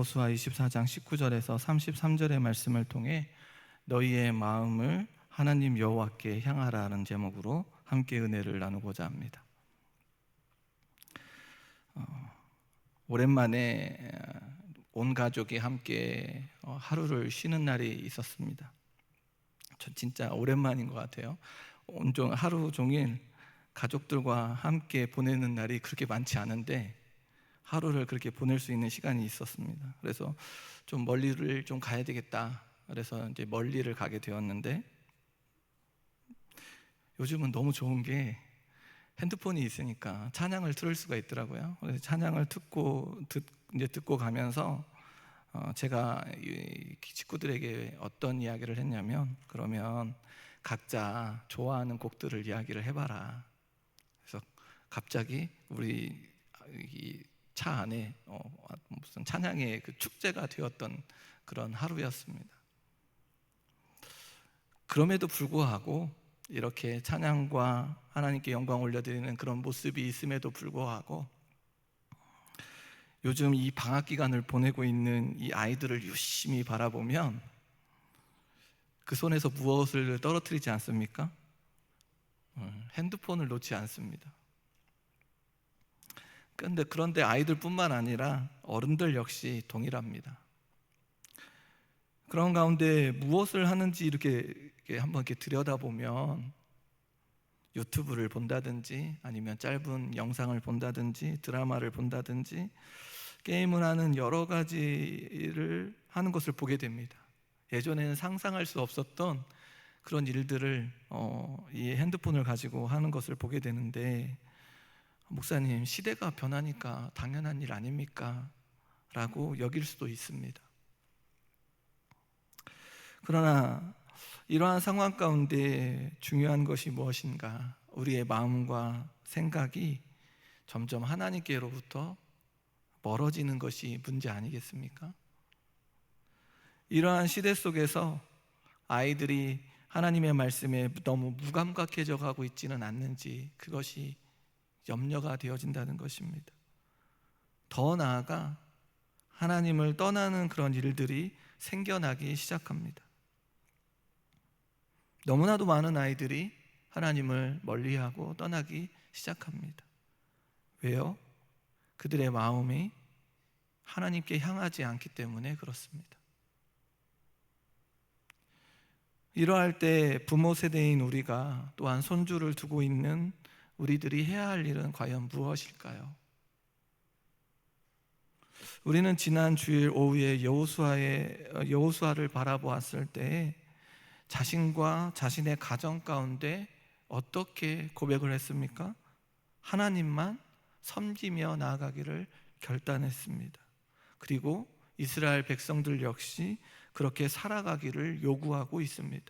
여호수아 24장 19절에서 33절의 말씀을 통해 너희의 마음을 하나님 여호와께 향하라는 제목으로 함께 은혜를 나누고자 합니다. 오랜만에 온 가족이 함께 하루를 쉬는 날이 있었습니다. 저 진짜 오랜만인 것 같아요. 온종 하루 종일 가족들과 함께 보내는 날이 그렇게 많지 않은데 하루를 그렇게 보낼 수 있는 시간이 있었습니다. 그래서 좀 멀리를 좀 가야 되겠다. 그래서 이제 멀리를 가게 되었는데, 요즘은 너무 좋은 게 핸드폰이 있으니까 찬양을 틀을 수가 있더라고요. 그래서 찬양을 듣고 가면서 제가 이 식구들에게 어떤 이야기를 했냐면, 그러면 각자 좋아하는 곡들을 이야기를 해봐라. 그래서 갑자기 우리 이 차 안에 무슨 찬양의 그 축제가 되었던 그런 하루였습니다. 그럼에도 불구하고 이렇게 찬양과 하나님께 영광 올려드리는 그런 모습이 있음에도 불구하고 요즘 이 방학 기간을 보내고 있는 이 아이들을 유심히 바라보면 그 손에서 무엇을 떨어뜨리지 않습니까? 핸드폰을 놓지 않습니다. 그런데 아이들뿐만 아니라 어른들 역시 동일합니다. 그런 가운데 무엇을 하는지 이렇게 한번 이렇게 들여다보면 유튜브를 본다든지 아니면 짧은 영상을 본다든지 드라마를 본다든지 게임을 하는 여러 가지를 하는 것을 보게 됩니다. 예전에는 상상할 수 없었던 그런 일들을 이 핸드폰을 가지고 하는 것을 보게 되는데, 목사님, 시대가 변하니까 당연한 일 아닙니까? 라고 여길 수도 있습니다. 그러나 이러한 상황 가운데 중요한 것이 무엇인가? 우리의 마음과 생각이 점점 하나님께로부터 멀어지는 것이 문제 아니겠습니까? 이러한 시대 속에서 아이들이 하나님의 말씀에 너무 무감각해져 가고 있지는 않는지, 그것이 염려가 되어진다는 것입니다. 더 나아가 하나님을 떠나는 그런 일들이 생겨나기 시작합니다. 너무나도 많은 아이들이 하나님을 멀리하고 떠나기 시작합니다. 왜요? 그들의 마음이 하나님께 향하지 않기 때문에 그렇습니다. 이러할 때 부모 세대인 우리가, 또한 손주를 두고 있는 우리들이 해야 할 일은 과연 무엇일까요? 우리는 지난 주일 오후에 여호수아를 바라보았을 때 자신과 자신의 가정 가운데 어떻게 고백을 했습니까? 하나님만 섬기며 나아가기를 결단했습니다. 그리고 이스라엘 백성들 역시 그렇게 살아가기를 요구하고 있습니다.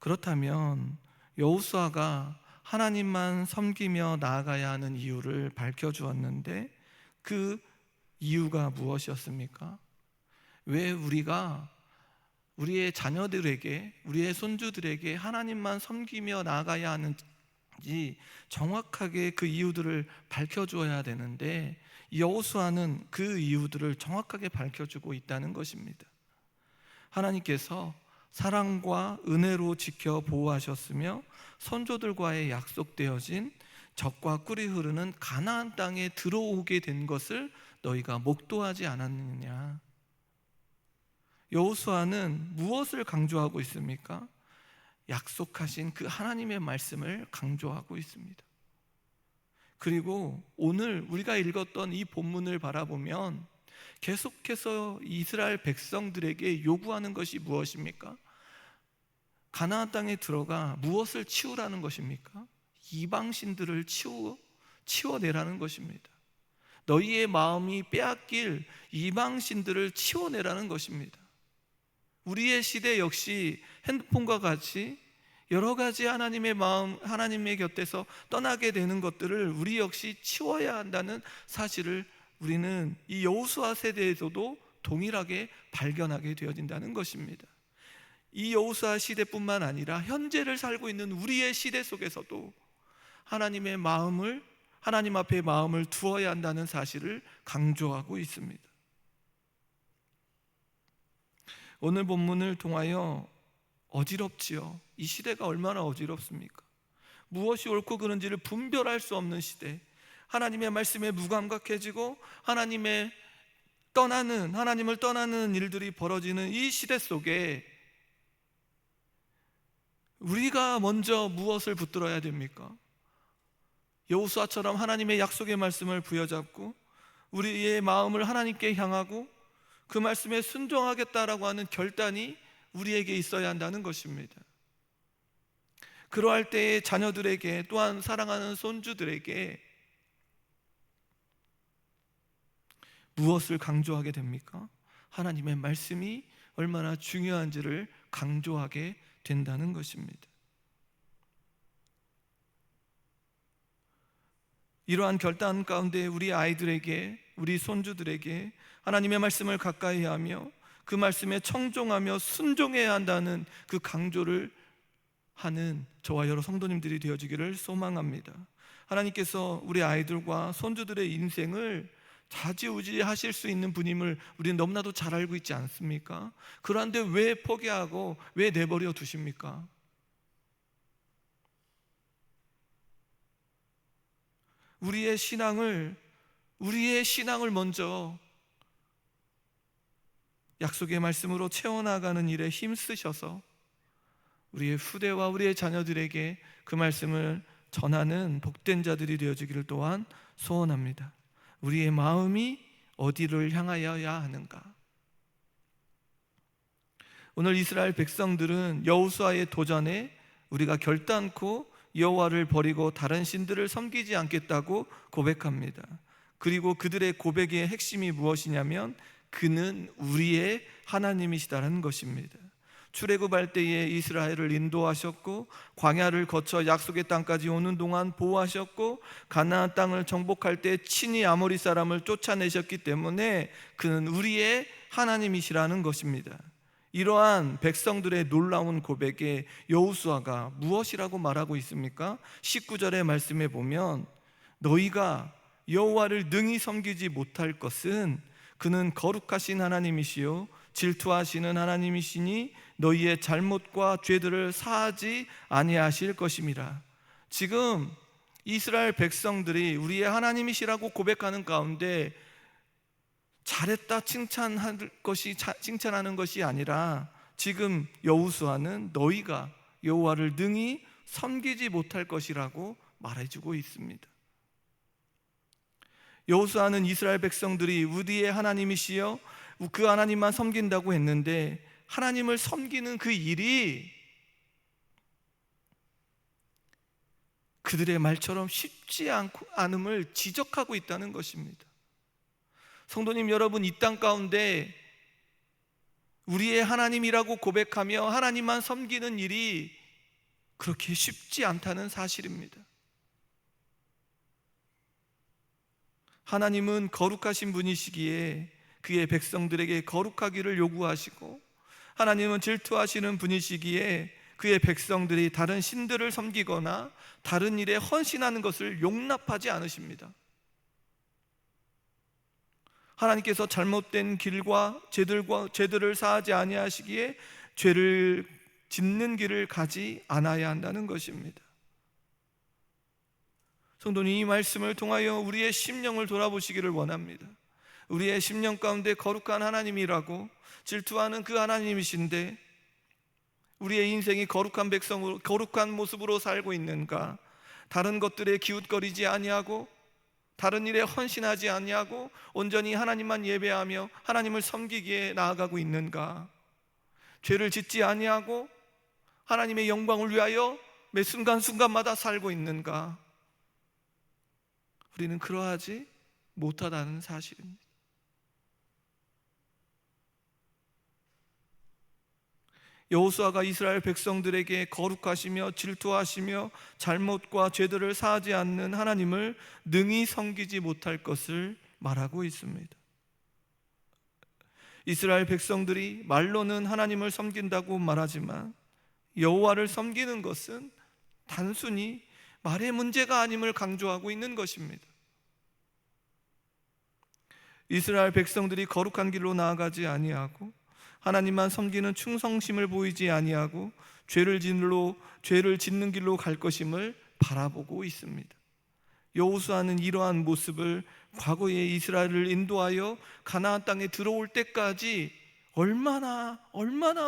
그렇다면 여호수아가 하나님만 섬기며 나아가야 하는 이유를 밝혀주었는데, 그 이유가 무엇이었습니까? 왜 우리가 우리의 자녀들에게, 우리의 손주들에게 하나님만 섬기며 나아가야 하는지 정확하게 그 이유들을 밝혀주어야 되는데, 여호수아는 그 이유들을 정확하게 밝혀주고 있다는 것입니다. 하나님께서 사랑과 은혜로 지켜 보호하셨으며 선조들과의 약속되어진 젖과 꿀이 흐르는 가나안 땅에 들어오게 된 것을 너희가 목도하지 않았느냐. 여호수아는 무엇을 강조하고 있습니까? 약속하신 그 하나님의 말씀을 강조하고 있습니다. 그리고 오늘 우리가 읽었던 이 본문을 바라보면 계속해서 이스라엘 백성들에게 요구하는 것이 무엇입니까? 가나안 땅에 들어가 무엇을 치우라는 것입니까? 이방신들을 치워내라는 것입니다. 너희의 마음이 빼앗길 이방신들을 치워내라는 것입니다. 우리의 시대 역시 핸드폰과 같이 여러 가지 하나님의 마음, 하나님의 곁에서 떠나게 되는 것들을 우리 역시 치워야 한다는 사실을 우리는 이 여호수아 세대에서도 동일하게 발견하게 되어진다는 것입니다. 이 여호수아 시대뿐만 아니라 현재를 살고 있는 우리의 시대 속에서도 하나님의 마음을, 하나님 앞에 마음을 두어야 한다는 사실을 강조하고 있습니다. 오늘 본문을 통하여 어지럽지요. 이 시대가 얼마나 어지럽습니까? 무엇이 옳고 그른지를 분별할 수 없는 시대, 하나님의 말씀에 무감각해지고 하나님을 떠나는 일들이 벌어지는 이 시대 속에 우리가 먼저 무엇을 붙들어야 됩니까? 여호수아처럼 하나님의 약속의 말씀을 부여잡고 우리의 마음을 하나님께 향하고 그 말씀에 순종하겠다라고 하는 결단이 우리에게 있어야 한다는 것입니다. 그러할 때에 자녀들에게, 또한 사랑하는 손주들에게 무엇을 강조하게 됩니까? 하나님의 말씀이 얼마나 중요한지를 강조하게 된다는 것입니다. 이러한 결단 가운데 우리 아이들에게, 우리 손주들에게 하나님의 말씀을 가까이 하며 그 말씀에 청종하며 순종해야 한다는 그 강조를 하는 저와 여러 성도님들이 되어지기를 소망합니다. 하나님께서 우리 아이들과 손주들의 인생을 좌지우지하실 수 있는 분임을 우리는 너무나도 잘 알고 있지 않습니까? 그런데 왜 포기하고 왜 내버려 두십니까? 우리의 신앙을 먼저 약속의 말씀으로 채워나가는 일에 힘쓰셔서 우리의 후대와 우리의 자녀들에게 그 말씀을 전하는 복된 자들이 되어지기를 또한 소원합니다. 우리의 마음이 어디를 향하여야 하는가? 오늘 이스라엘 백성들은 여호수아의 도전에 우리가 결단코 여호와를 버리고 다른 신들을 섬기지 않겠다고 고백합니다. 그리고 그들의 고백의 핵심이 무엇이냐면 그는 우리의 하나님이시다라는 것입니다. 출애굽할 때에 이스라엘을 인도하셨고 광야를 거쳐 약속의 땅까지 오는 동안 보호하셨고 가나안 땅을 정복할 때 친히 아모리 사람을 쫓아내셨기 때문에 그는 우리의 하나님이시라는 것입니다. 이러한 백성들의 놀라운 고백에 여호수아가 무엇이라고 말하고 있습니까? 19절의 말씀에 보면 너희가 여호와를 능히 섬기지 못할 것은 그는 거룩하신 하나님이시요 질투하시는 하나님이시니 너희의 잘못과 죄들을 사하지 아니하실 것임이라. 지금 이스라엘 백성들이 우리의 하나님이시라고 고백하는 가운데 잘했다 칭찬하는 것이 아니라 지금 여호수아는 너희가 여호와를 능히 섬기지 못할 것이라고 말해주고 있습니다. 여호수아는 이스라엘 백성들이 우리의 하나님이시여 그 하나님만 섬긴다고 했는데 하나님을 섬기는 그 일이 그들의 말처럼 쉽지 않음을 지적하고 있다는 것입니다. 성도님 여러분, 이 땅 가운데 우리의 하나님이라고 고백하며 하나님만 섬기는 일이 그렇게 쉽지 않다는 사실입니다. 하나님은 거룩하신 분이시기에 그의 백성들에게 거룩하기를 요구하시고 하나님은 질투하시는 분이시기에 그의 백성들이 다른 신들을 섬기거나 다른 일에 헌신하는 것을 용납하지 않으십니다. 하나님께서 잘못된 길과 죄들을 사하지 아니하시기에 죄를 짓는 길을 가지 않아야 한다는 것입니다. 성도님, 이 말씀을 통하여 우리의 심령을 돌아보시기를 원합니다. 우리의 심령 가운데 거룩한 하나님이라고 질투하는 그 하나님이신데 우리의 인생이 거룩한 백성으로 거룩한 모습으로 살고 있는가? 다른 것들에 기웃거리지 아니하고 다른 일에 헌신하지 아니하고 온전히 하나님만 예배하며 하나님을 섬기기에 나아가고 있는가? 죄를 짓지 아니하고 하나님의 영광을 위하여 매 순간순간마다 살고 있는가? 우리는 그러하지 못하다는 사실입니다. 여호수아가 이스라엘 백성들에게 거룩하시며 질투하시며 잘못과 죄들을 사하지 않는 하나님을 능히 섬기지 못할 것을 말하고 있습니다. 이스라엘 백성들이 말로는 하나님을 섬긴다고 말하지만 여호와를 섬기는 것은 단순히 말의 문제가 아님을 강조하고 있는 것입니다. 이스라엘 백성들이 거룩한 길로 나아가지 아니하고 하나님만 섬기는 충성심을 보이지 아니하고 죄를 짓는 길로 갈 것임을 바라보고 있습니다. 여호수아는 이러한 모습을 과거에 이스라엘을 인도하여 가나안 땅에 들어올 때까지 얼마나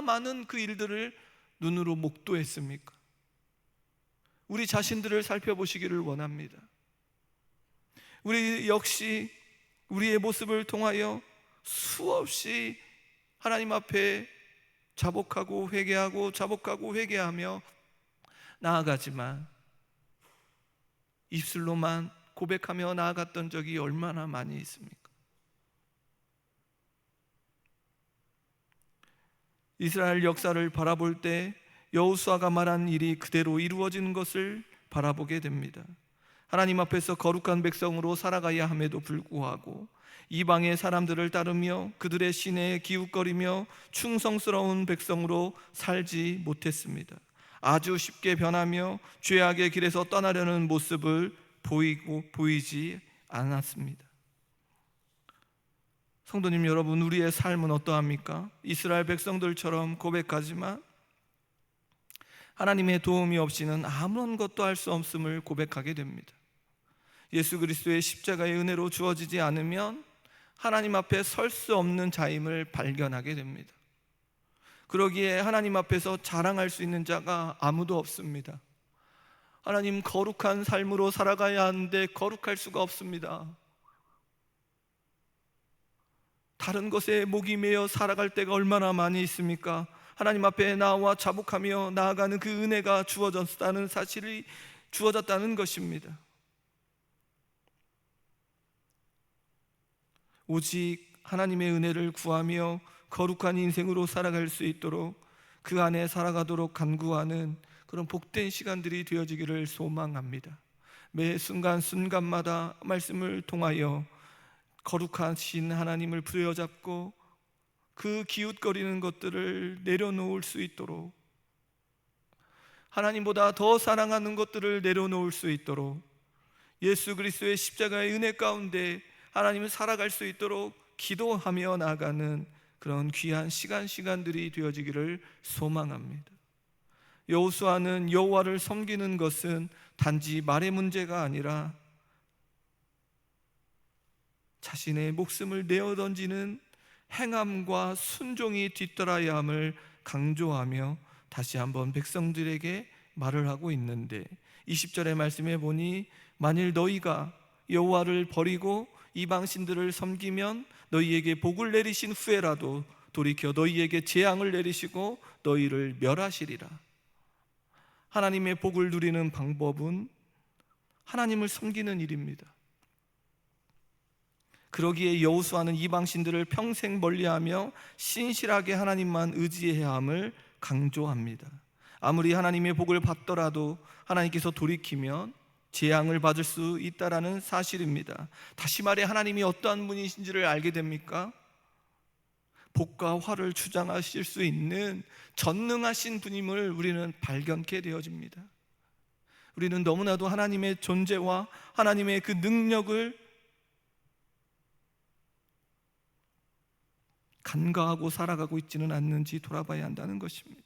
많은 그 일들을 눈으로 목도했습니까? 우리 자신들을 살펴보시기를 원합니다. 우리 역시 우리의 모습을 통하여 수없이 하나님 앞에 자복하고 회개하며 나아가지만 입술로만 고백하며 나아갔던 적이 얼마나 많이 있습니까? 이스라엘 역사를 바라볼 때 여호수아가 말한 일이 그대로 이루어지는 것을 바라보게 됩니다. 하나님 앞에서 거룩한 백성으로 살아가야 함에도 불구하고 이방의 사람들을 따르며 그들의 신에 기웃거리며 충성스러운 백성으로 살지 못했습니다. 아주 쉽게 변하며 죄악의 길에서 떠나려는 모습을 보이지 않았습니다. 성도님 여러분, 우리의 삶은 어떠합니까? 이스라엘 백성들처럼 고백하지만 하나님의 도움이 없이는 아무런 것도 할 수 없음을 고백하게 됩니다. 예수 그리스도의 십자가의 은혜로 주어지지 않으면 하나님 앞에 설 수 없는 자임을 발견하게 됩니다. 그러기에 하나님 앞에서 자랑할 수 있는 자가 아무도 없습니다. 하나님, 거룩한 삶으로 살아가야 하는데 거룩할 수가 없습니다. 다른 것에 목이 메어 살아갈 때가 얼마나 많이 있습니까? 하나님 앞에 나와 자복하며 나아가는 그 은혜가 주어졌다는 사실이 주어졌다는 것입니다. 오직 하나님의 은혜를 구하며 거룩한 인생으로 살아갈 수 있도록 그 안에 살아가도록 간구하는 그런 복된 시간들이 되어지기를 소망합니다. 매 순간마다 말씀을 통하여 거룩하신 하나님을 부여잡고 그 기웃거리는 것들을 내려놓을 수 있도록, 하나님보다 더 사랑하는 것들을 내려놓을 수 있도록, 예수 그리스도의 십자가의 은혜 가운데 하나님을 살아갈 수 있도록 기도하며 나아가는 그런 귀한 시간들이 되어지기를 소망합니다. 여호수아는 여호와를 섬기는 것은 단지 말의 문제가 아니라 자신의 목숨을 내어 던지는 행함과 순종이 뒤따라야 함을 강조하며 다시 한번 백성들에게 말을 하고 있는데, 20절의 말씀에 보니 만일 너희가 여호와를 버리고 이방신들을 섬기면 너희에게 복을 내리신 후에라도 돌이켜 너희에게 재앙을 내리시고 너희를 멸하시리라. 하나님의 복을 누리는 방법은 하나님을 섬기는 일입니다. 그러기에 여호수아는 이방신들을 평생 멀리하며 신실하게 하나님만 의지해야 함을 강조합니다. 아무리 하나님의 복을 받더라도 하나님께서 돌이키면 재앙을 받을 수 있다라는 사실입니다. 다시 말해 하나님이 어떠한 분이신지를 알게 됩니까? 복과 화를 주장하실 수 있는 전능하신 분임을 우리는 발견케 되어집니다. 우리는 너무나도 하나님의 존재와 하나님의 그 능력을 간과하고 살아가고 있지는 않는지 돌아봐야 한다는 것입니다.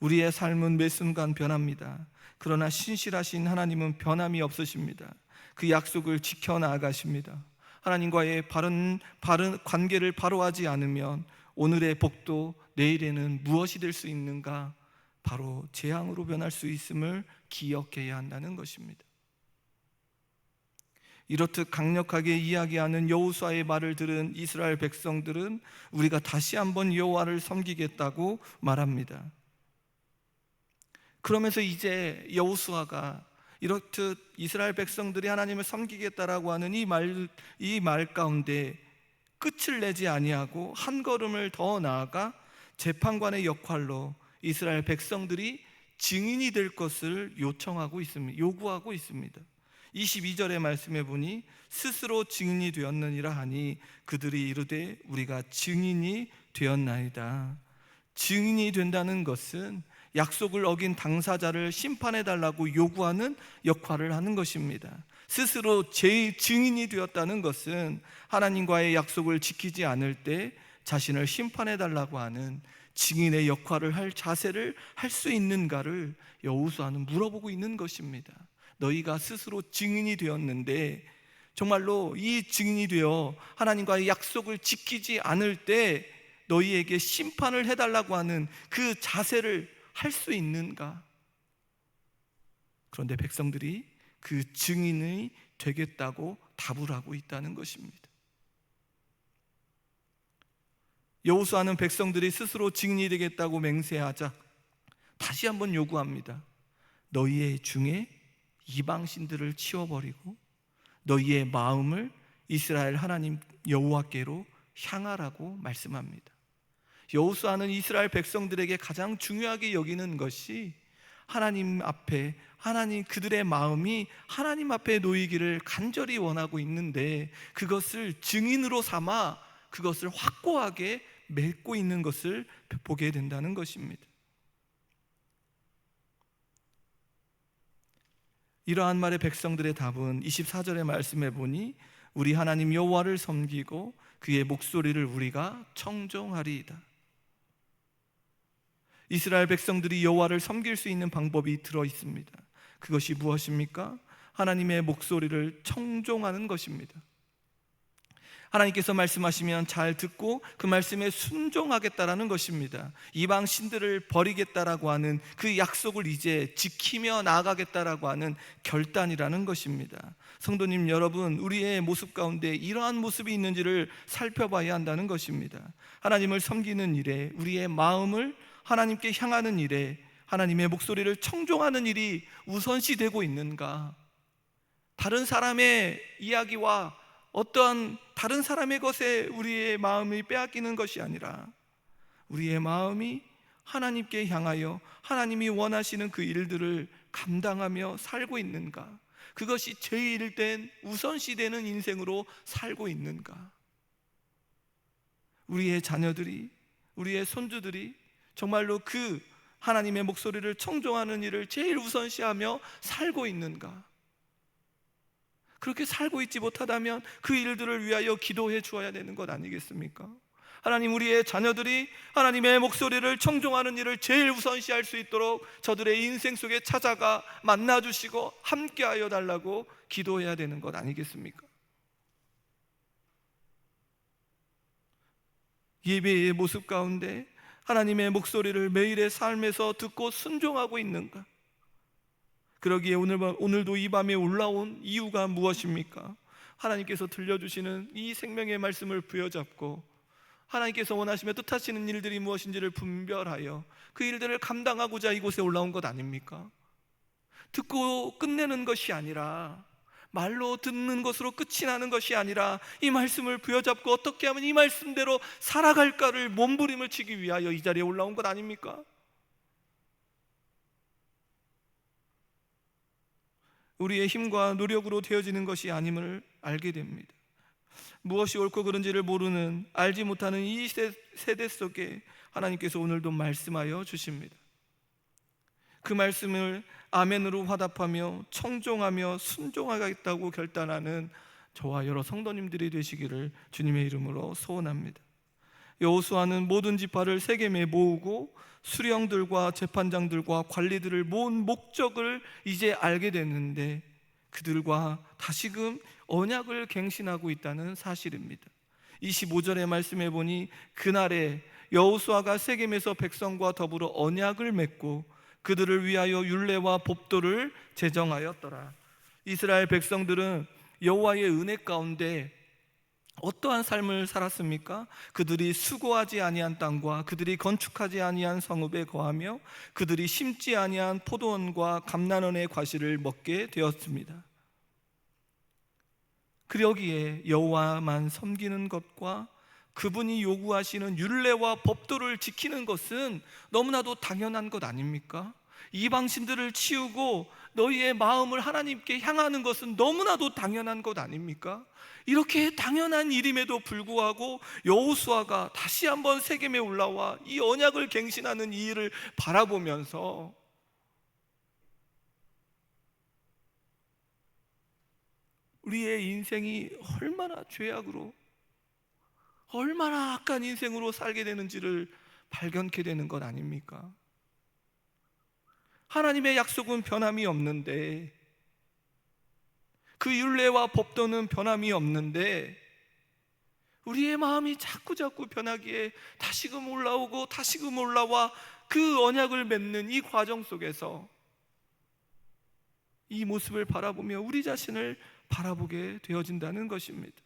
우리의 삶은 매 순간 변합니다. 그러나 신실하신 하나님은 변함이 없으십니다. 그 약속을 지켜나가십니다. 하나님과의 바른 관계를 바로 하지 않으면 오늘의 복도 내일에는 무엇이 될 수 있는가? 바로 재앙으로 변할 수 있음을 기억해야 한다는 것입니다. 이렇듯 강력하게 이야기하는 여호수아의 말을 들은 이스라엘 백성들은 우리가 다시 한번 여호와를 섬기겠다고 말합니다. 그러면서 이제 여호수아가 이렇듯 이스라엘 백성들이 하나님을 섬기겠다라고 하는 이 말 가운데 끝을 내지 아니하고 한 걸음을 더 나아가 재판관의 역할로 이스라엘 백성들이 증인이 될 것을 요구하고 있습니다. 22절의 말씀에 보니 스스로 증인이 되었느니라 하니 그들이 이르되 우리가 증인이 되었나이다. 증인이 된다는 것은 약속을 어긴 당사자를 심판해달라고 요구하는 역할을 하는 것입니다. 스스로 증인이 되었다는 것은 하나님과의 약속을 지키지 않을 때 자신을 심판해 달라고 하는 증인의 역할을 할 자세를 할 수 있는가를 여호수아는 물어보고 있는 것입니다. 너희가 스스로 증인이 되었는데 정말로 이 증인이 되어 하나님과의 약속을 지키지 않을 때 너희에게 심판을 해달라고 하는 그 자세를 할 수 있는가? 그런데 백성들이 그 증인이 되겠다고 답을 하고 있다는 것입니다. 여호수아는 백성들이 스스로 증인이 되겠다고 맹세하자 다시 한번 요구합니다. 너희의 중에 이방신들을 치워버리고 너희의 마음을 이스라엘 하나님 여호와께로 향하라고 말씀합니다. 여호수아는 이스라엘 백성들에게 가장 중요하게 여기는 것이 하나님 앞에 그들의 마음이 하나님 앞에 놓이기를 간절히 원하고 있는데 그것을 증인으로 삼아 그것을 확고하게 맺고 있는 것을 보게 된다는 것입니다. 이러한 말의 백성들의 답은 24절의 말씀에 보니 우리 하나님 여호와를 섬기고 그의 목소리를 우리가 청종하리이다. 이스라엘 백성들이 여호와를 섬길 수 있는 방법이 들어 있습니다. 그것이 무엇입니까? 하나님의 목소리를 청종하는 것입니다. 하나님께서 말씀하시면 잘 듣고 그 말씀에 순종하겠다라는 것입니다. 이방 신들을 버리겠다라고 하는 그 약속을 이제 지키며 나아가겠다라고 하는 결단이라는 것입니다. 성도님 여러분, 우리의 모습 가운데 이러한 모습이 있는지를 살펴봐야 한다는 것입니다. 하나님을 섬기는 일에, 우리의 마음을 하나님께 향하는 일에 하나님의 목소리를 청종하는 일이 우선시 되고 있는가? 다른 사람의 이야기와 어떠한 다른 사람의 것에 우리의 마음이 빼앗기는 것이 아니라 우리의 마음이 하나님께 향하여 하나님이 원하시는 그 일들을 감당하며 살고 있는가? 그것이 제일된 우선시되는 인생으로 살고 있는가? 우리의 자녀들이, 우리의 손주들이 정말로 그 하나님의 목소리를 청종하는 일을 제일 우선시하며 살고 있는가? 그렇게 살고 있지 못하다면 그 일들을 위하여 기도해 주어야 되는 것 아니겠습니까? 하나님, 우리의 자녀들이 하나님의 목소리를 청종하는 일을 제일 우선시할 수 있도록 저들의 인생 속에 찾아가 만나주시고 함께하여 달라고 기도해야 되는 것 아니겠습니까? 예배의 모습 가운데 하나님의 목소리를 매일의 삶에서 듣고 순종하고 있는가? 그러기에 오늘도 이 밤에 올라온 이유가 무엇입니까? 하나님께서 들려주시는 이 생명의 말씀을 부여잡고 하나님께서 원하시며 뜻하시는 일들이 무엇인지를 분별하여 그 일들을 감당하고자 이곳에 올라온 것 아닙니까? 듣고 끝내는 것이 아니라, 말로 듣는 것으로 끝이 나는 것이 아니라 이 말씀을 부여잡고 어떻게 하면 이 말씀대로 살아갈까를 몸부림을 치기 위하여 이 자리에 올라온 것 아닙니까? 우리의 힘과 노력으로 되어지는 것이 아님을 알게 됩니다. 무엇이 옳고 그른지를 모르는, 알지 못하는 이 세대 속에 하나님께서 오늘도 말씀하여 주십니다. 그 말씀을 아멘으로 화답하며 청종하며 순종하겠다고 결단하는 저와 여러 성도님들이 되시기를 주님의 이름으로 소원합니다. 여호수아는 모든 지파를 세겜에 모으고 수령들과 재판장들과 관리들을 모은 목적을 이제 알게 됐는데 그들과 다시금 언약을 갱신하고 있다는 사실입니다. 25절의 말씀해 보니 그날에 여호수아가 세겜에서 백성과 더불어 언약을 맺고 그들을 위하여 율례와 법도를 제정하였더라. 이스라엘 백성들은 여호와의 은혜 가운데 어떠한 삶을 살았습니까? 그들이 수고하지 아니한 땅과 그들이 건축하지 아니한 성읍에 거하며 그들이 심지 아니한 포도원과 감난원의 과실을 먹게 되었습니다. 그러기에 여호와만 섬기는 것과 그분이 요구하시는 율례와 법도를 지키는 것은 너무나도 당연한 것 아닙니까? 이방신들을 치우고 너희의 마음을 하나님께 향하는 것은 너무나도 당연한 것 아닙니까? 이렇게 당연한 일임에도 불구하고 여호수아가 다시 한번 세겜에 올라와 이 언약을 갱신하는 이 일을 바라보면서 우리의 인생이 얼마나 죄악으로, 얼마나 악한 인생으로 살게 되는지를 발견케 되는 것 아닙니까? 하나님의 약속은 변함이 없는데, 그 율례와 법도는 변함이 없는데, 우리의 마음이 자꾸 변하기에 다시금 올라오고 다시금 올라와 그 언약을 맺는 이 과정 속에서 이 모습을 바라보며 우리 자신을 바라보게 되어진다는 것입니다.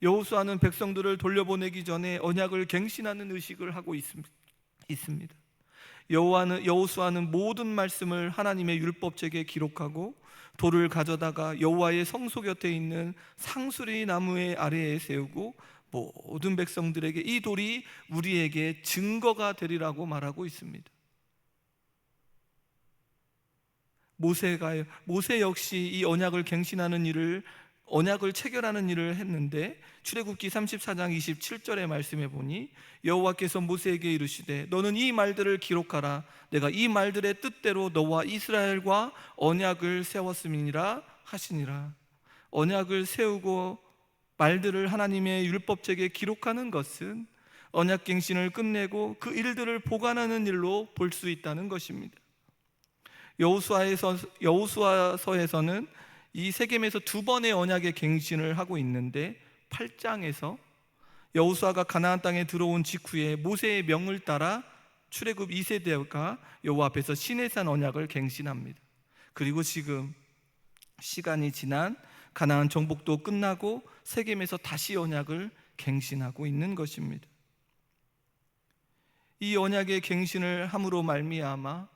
여호수아는 백성들을 돌려보내기 전에 언약을 갱신하는 의식을 하고 있습니다. 여호수아는 모든 말씀을 하나님의 율법책에 기록하고 돌을 가져다가 여호와의 성소 곁에 있는 상수리 나무의 아래에 세우고 모든 백성들에게 이 돌이 우리에게 증거가 되리라고 말하고 있습니다. 모세 역시 이 언약을 갱신하는 일을, 언약을 체결하는 일을 했는데, 출애굽기 34장 27절의 말씀에 보니 여호와께서 모세에게 이르시되 너는 이 말들을 기록하라. 내가 이 말들의 뜻대로 너와 이스라엘과 언약을 세웠음이니라 하시니라. 언약을 세우고 말들을 하나님의 율법책에 기록하는 것은 언약 갱신을 끝내고 그 일들을 보관하는 일로 볼 수 있다는 것입니다. 여호수아서에서는 이 세겜에서 두 번의 언약의 갱신을 하고 있는데, 8장에서 여호수아가 가나안 땅에 들어온 직후에 모세의 명을 따라 출애굽 2세대가 여호와 앞에서 시내산 언약을 갱신합니다. 그리고 지금 시간이 지난 가나안 정복도 끝나고 세겜에서 다시 언약을 갱신하고 있는 것입니다. 이 언약의 갱신을 함으로 말미암아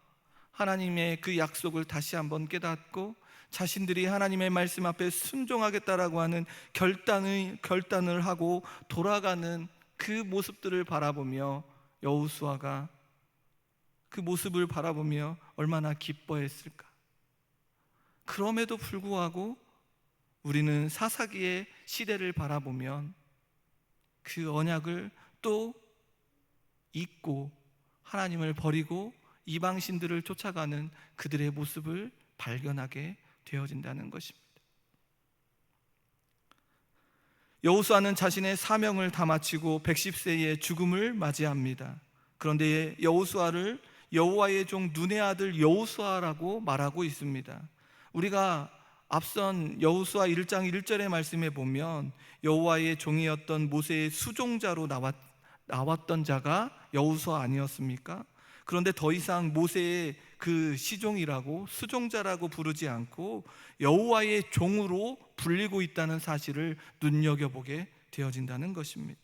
하나님의 그 약속을 다시 한번 깨닫고 자신들이 하나님의 말씀 앞에 순종하겠다라고 하는 결단을 하고 돌아가는 그 모습들을 바라보며 여호수아가 그 모습을 바라보며 얼마나 기뻐했을까. 그럼에도 불구하고 우리는 사사기의 시대를 바라보면 그 언약을 또 잊고 하나님을 버리고 이방신들을 쫓아가는 그들의 모습을 발견하게 되어진다는 것입니다. 여호수아는 자신의 사명을 다 마치고 110세의 죽음을 맞이합니다. 그런데 여호수아를 여호와의 종 눈의 아들 여호수아라고 말하고 있습니다. 우리가 앞선 여호수아 1장 1절의 말씀에 보면 여호와의 종이었던 모세의 수종자로 나왔던 자가 여호수아 아니었습니까? 그런데 더 이상 모세의 그 시종이라고, 수종자라고 부르지 않고 여호와의 종으로 불리고 있다는 사실을 눈여겨보게 되어진다는 것입니다.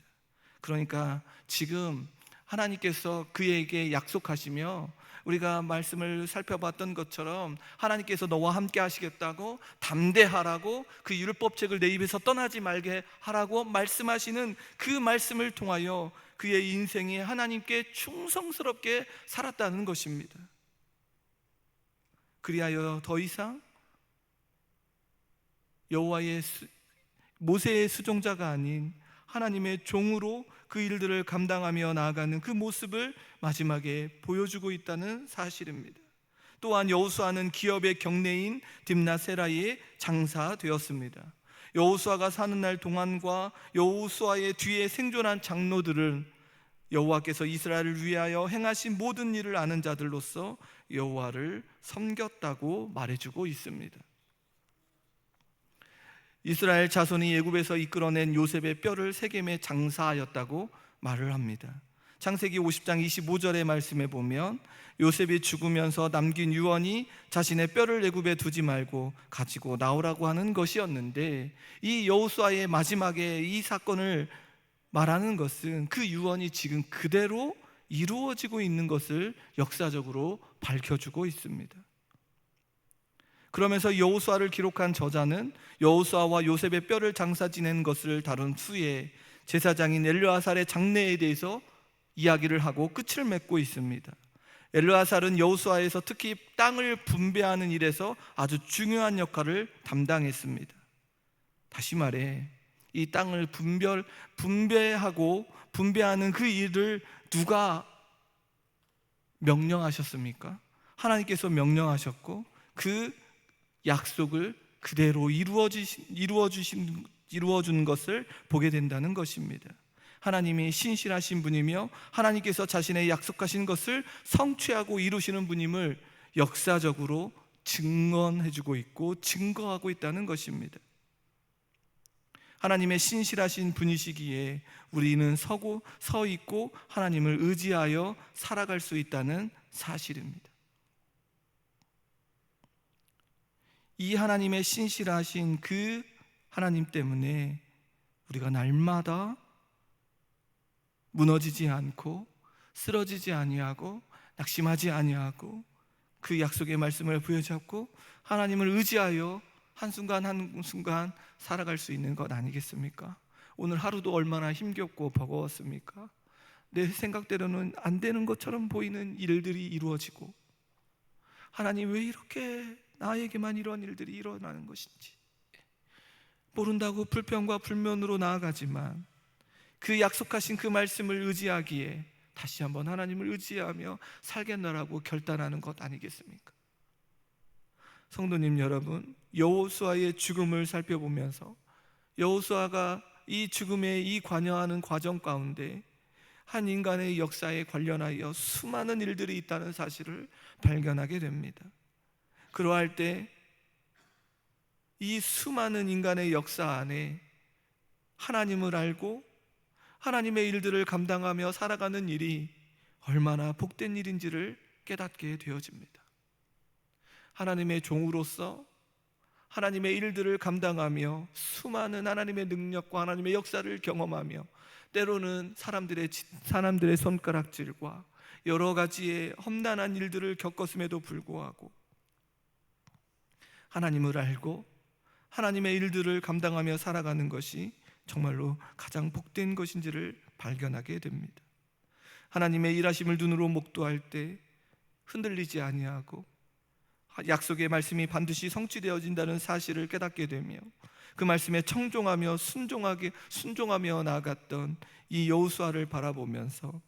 그러니까 지금 하나님께서 그에게 약속하시며, 우리가 말씀을 살펴봤던 것처럼 하나님께서 너와 함께 하시겠다고, 담대하라고, 그 율법책을 내 입에서 떠나지 말게 하라고 말씀하시는 그 말씀을 통하여 그의 인생이 하나님께 충성스럽게 살았다는 것입니다. 그리하여 더 이상 모세의 수종자가 아닌 하나님의 종으로 그 일들을 감당하며 나아가는 그 모습을 마지막에 보여주고 있다는 사실입니다. 또한 여호수아는 기업의 경내인 딥나세라의 장사되었습니다. 여호수아가 사는 날 동안과 여호수아의 뒤에 생존한 장로들은 여호와께서 이스라엘을 위하여 행하신 모든 일을 아는 자들로서 여호와를 섬겼다고 말해주고 있습니다. 이스라엘 자손이 애굽에서 이끌어낸 요셉의 뼈를 세겜에 장사하였다고 말을 합니다. 창세기 50장 25절의 말씀에 보면 요셉이 죽으면서 남긴 유언이 자신의 뼈를 애굽에 두지 말고 가지고 나오라고 하는 것이었는데, 이 여호수아의 마지막에 이 사건을 말하는 것은 그 유언이 지금 그대로 이루어지고 있는 것을 역사적으로 밝혀주고 있습니다. 그러면서 여호수아를 기록한 저자는 여호수아와 요셉의 뼈를 장사 지낸 것을 다룬 후에 제사장인 엘르아살의 장례에 대해서 이야기를 하고 끝을 맺고 있습니다. 엘르아살은 여호수아에서 특히 땅을 분배하는 일에서 아주 중요한 역할을 담당했습니다. 다시 말해 이 땅을 분배하는 그 일을 누가 명령하셨습니까? 하나님께서 명령하셨고 그 약속을 그대로 이루어 주신 이루어준 것을 보게 된다는 것입니다. 하나님이 신실하신 분이며 하나님께서 자신의 약속하신 것을 성취하고 이루시는 분임을 역사적으로 증언해주고 있고 증거하고 있다는 것입니다. 하나님의 신실하신 분이시기에 우리는 서 있고 하나님을 의지하여 살아갈 수 있다는 사실입니다. 이 하나님의 신실하신 그 하나님 때문에 우리가 날마다 무너지지 않고 쓰러지지 아니하고 낙심하지 아니하고 그 약속의 말씀을 부여잡고 하나님을 의지하여 한순간 한순간 살아갈 수 있는 것 아니겠습니까? 오늘 하루도 얼마나 힘겹고 버거웠습니까? 내 생각대로는 안 되는 것처럼 보이는 일들이 이루어지고, 하나님 왜 이렇게 나에게만 이런 일들이 일어나는 것인지 모른다고 불평과 불면으로 나아가지만 그 약속하신 그 말씀을 의지하기에 다시 한번 하나님을 의지하며 살겠노라고 결단하는 것 아니겠습니까? 성도님 여러분, 여호수아의 죽음을 살펴보면서 여호수아가 이 죽음에 이 관여하는 과정 가운데 한 인간의 역사에 관련하여 수많은 일들이 있다는 사실을 발견하게 됩니다. 그러할 때 이 수많은 인간의 역사 안에 하나님을 알고 하나님의 일들을 감당하며 살아가는 일이 얼마나 복된 일인지를 깨닫게 되어집니다. 하나님의 종으로서 하나님의 일들을 감당하며 수많은 하나님의 능력과 하나님의 역사를 경험하며 때로는 사람들의 손가락질과 여러 가지의 험난한 일들을 겪었음에도 불구하고 하나님을 알고 하나님의 일들을 감당하며 살아가는 것이 정말로 가장 복된 것인지를 발견하게 됩니다. 하나님의 일하심을 눈으로 목도할 때 흔들리지 아니하고 약속의 말씀이 반드시 성취되어진다는 사실을 깨닫게 되며 그 말씀에 청종하며 순종하며 나아갔던 이 여호수아를 바라보면서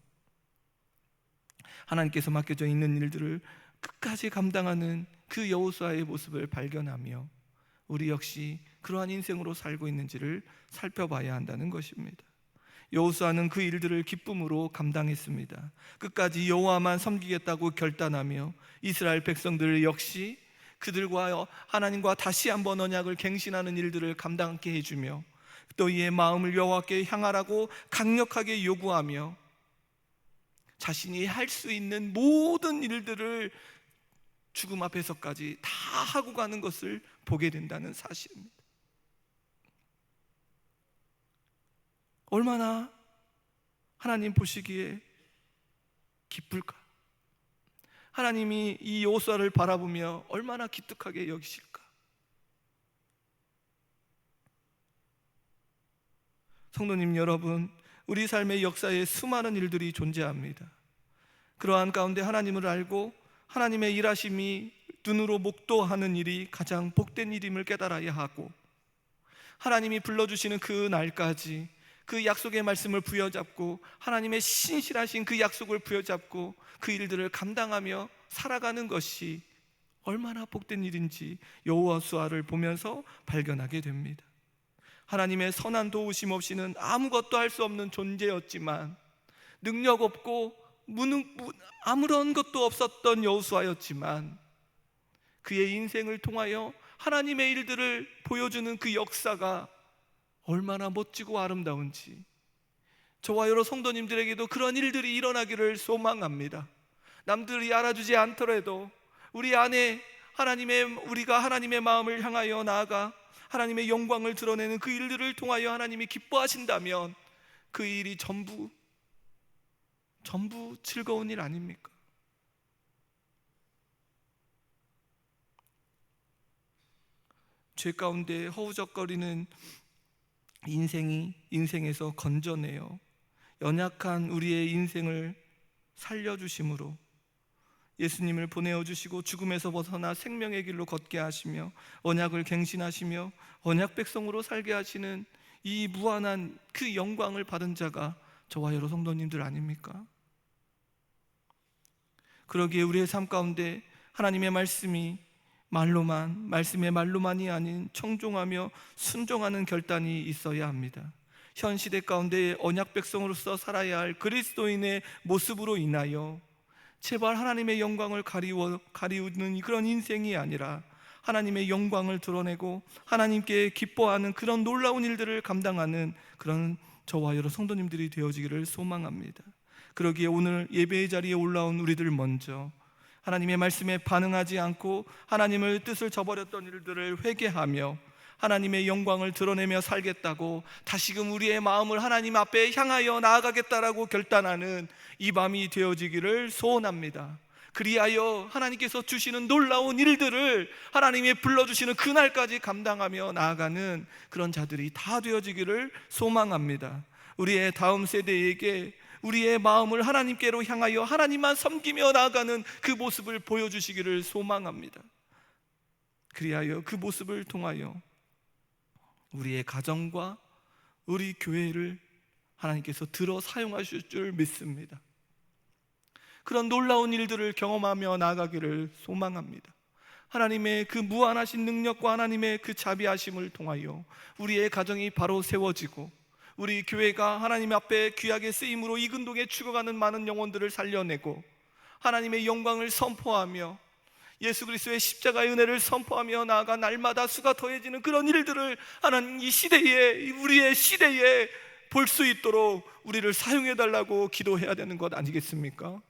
하나님께서 맡겨져 있는 일들을 끝까지 감당하는 그 여호수아의 모습을 발견하며 우리 역시 그러한 인생으로 살고 있는지를 살펴봐야 한다는 것입니다. 여호수아는 그 일들을 기쁨으로 감당했습니다. 끝까지 여호와만 섬기겠다고 결단하며 이스라엘 백성들 역시 그들과 하나님과 다시 한번 언약을 갱신하는 일들을 감당하게 해주며 또 이의 마음을 여호와께 향하라고 강력하게 요구하며 자신이 할 수 있는 모든 일들을 죽음 앞에서까지 다 하고 가는 것을 보게 된다는 사실입니다. 얼마나 하나님 보시기에 기쁠까? 하나님이 이 여호수아를 바라보며 얼마나 기특하게 여기실까? 성도님 여러분, 우리 삶의 역사에 수많은 일들이 존재합니다. 그러한 가운데 하나님을 알고 하나님의 일하심이 눈으로 목도하는 일이 가장 복된 일임을 깨달아야 하고, 하나님이 불러주시는 그 날까지 그 약속의 말씀을 부여잡고 하나님의 신실하신 그 약속을 부여잡고 그 일들을 감당하며 살아가는 것이 얼마나 복된 일인지 여호수아를 보면서 발견하게 됩니다. 하나님의 선한 도우심 없이는 아무것도 할 수 없는 존재였지만, 능력 없고 아무런 것도 없었던 여호수아였지만 그의 인생을 통하여 하나님의 일들을 보여주는 그 역사가 얼마나 멋지고 아름다운지 저와 여러 성도님들에게도 그런 일들이 일어나기를 소망합니다. 남들이 알아주지 않더라도 우리 안에 우리가 하나님의 마음을 향하여 나아가 하나님의 영광을 드러내는 그 일들을 통하여 하나님이 기뻐하신다면 그 일이 전부 즐거운 일 아닙니까? 죄 가운데 허우적거리는 인생에서 건져내어 연약한 우리의 인생을 살려주심으로 예수님을 보내어 주시고 죽음에서 벗어나 생명의 길로 걷게 하시며 언약을 갱신하시며 언약 백성으로 살게 하시는 이 무한한 그 영광을 받은 자가 저와 여러 성도님들 아닙니까? 그러기에 우리의 삶 가운데 하나님의 말씀이 말로만, 말씀의 말로만이 아닌 청종하며 순종하는 결단이 있어야 합니다. 현 시대 가운데 언약 백성으로서 살아야 할 그리스도인의 모습으로 인하여 제발 하나님의 영광을 가리우는 그런 인생이 아니라 하나님의 영광을 드러내고 하나님께 기뻐하는 그런 놀라운 일들을 감당하는 그런 저와 여러 성도님들이 되어지기를 소망합니다. 그러기에 오늘 예배의 자리에 올라온 우리들 먼저 하나님의 말씀에 반응하지 않고 하나님의 뜻을 저버렸던 일들을 회개하며 하나님의 영광을 드러내며 살겠다고 다시금 우리의 마음을 하나님 앞에 향하여 나아가겠다라고 결단하는 이 밤이 되어지기를 소원합니다. 그리하여 하나님께서 주시는 놀라운 일들을 하나님이 불러주시는 그날까지 감당하며 나아가는 그런 자들이 다 되어지기를 소망합니다. 우리의 다음 세대에게 우리의 마음을 하나님께로 향하여 하나님만 섬기며 나아가는 그 모습을 보여주시기를 소망합니다. 그리하여 그 모습을 통하여 우리의 가정과 우리 교회를 하나님께서 들어 사용하실 줄 믿습니다. 그런 놀라운 일들을 경험하며 나아가기를 소망합니다. 하나님의 그 무한하신 능력과 하나님의 그 자비하심을 통하여 우리의 가정이 바로 세워지고 우리 교회가 하나님 앞에 귀하게 쓰임으로 이근동에 죽어가는 많은 영혼들을 살려내고 하나님의 영광을 선포하며 예수 그리스도의 십자가의 은혜를 선포하며 나아가 날마다 수가 더해지는 그런 일들을 하나님 이 시대에, 우리의 시대에 볼 수 있도록 우리를 사용해달라고 기도해야 되는 것 아니겠습니까?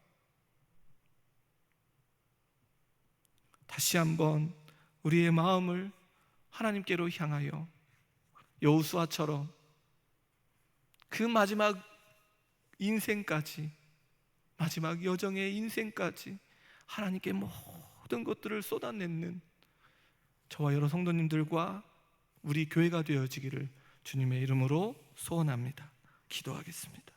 다시 한번 우리의 마음을 하나님께로 향하여 여호수아처럼 그 마지막 인생까지, 마지막 여정의 인생까지 하나님께 모든 것들을 쏟아내는 저와 여러 성도님들과 우리 교회가 되어지기를 주님의 이름으로 소원합니다. 기도하겠습니다.